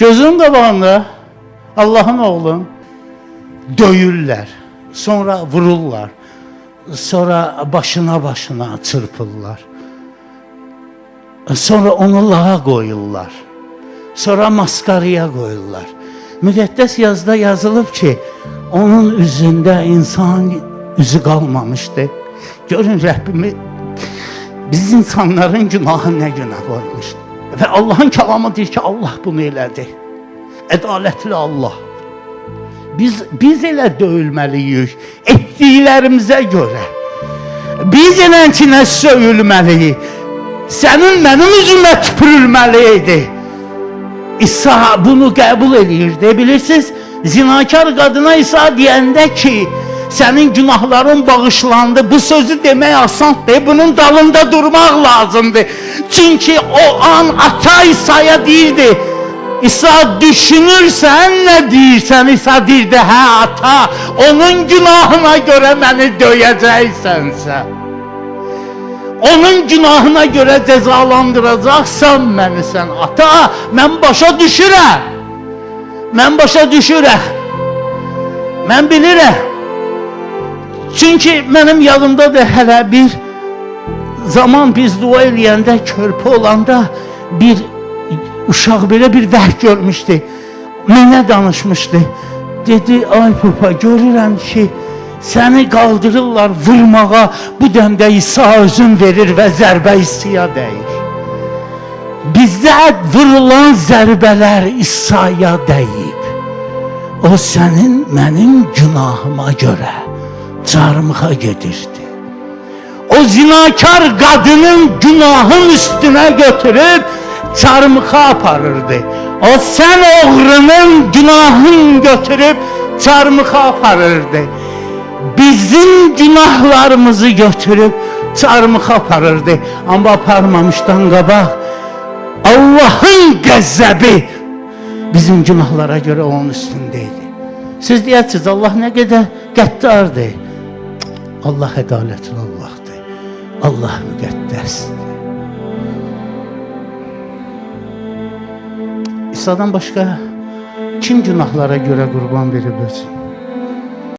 Gözünün qabağında Allah'ın oğlunu döyürlər, sonra vururlar, sonra başına çırpırlar, sonra onu lağa qoyurlar, sonra maskaraya qoyurlar. Müqəddəs yazıda yazılıb ki, onun üzündə insan üzü qalmamışdı. Görün Rəbbimi, biz insanların günahı nə günah qoymuşdu. Və Allahın kəlamı deyir ki, Allah bunu elədi. Ədalətli Allah. Biz elə döyülməliyik, etdiklərimizə görə. Biz eləncə söyülməliyik. Sənin mənim üzümə tüpürülməliydi. İsa bunu qəbul edir. Bilirsiniz, zinakar qadına İsa deyəndə ki, sənin günahların bağışlandı. Bu sözü demək asandır. Bunun dalında durmaq lazımdır. Çünki o an ata İsa'ya deyirdi. İsa düşünürsən nə deyirsən? İsa deyirdi, hə ata, onun günahına görə məni döyəcəksənsə, onun günahına görə cəzalandıracaqsan məni sən ata, mən başa düşürəm. Mən başa düşürəm. Mən bilirəm. Çünki mənim yadımdadır hələ bir zaman biz dua eləyəndə, körpə olanda bir uşaq belə bir vəh görmüşdü. Mənə danışmışdı. Dedi, ay papa, görürəm ki, səni qaldırırlar vurmağa, bu dəmdə İsa özün verir və zərbə İsa'ya dəyir. Bizdə vurulan zərbələr İsa'ya dəyib. O sənin, mənim günahıma görə çarmıxa gedirdi. O zinakar qadının günahın üstünə götürüb çarmıxa aparırdı. O sən oğrunun günahını götürüb çarmıxa aparırdı. Bizim günahlarımızı götürüb çarmıxa aparırdı. Amma aparmamışdan qabaq Allah'ın qəzəbi bizim günahlara görə onun üstündeydi. Siz deyərsiniz, Allah nə qədər qəddardır. Allah ədalətli Allahdır. Allah müqəddəsdir. İsa'dan başqa kim günahlara görə qurban verib özü?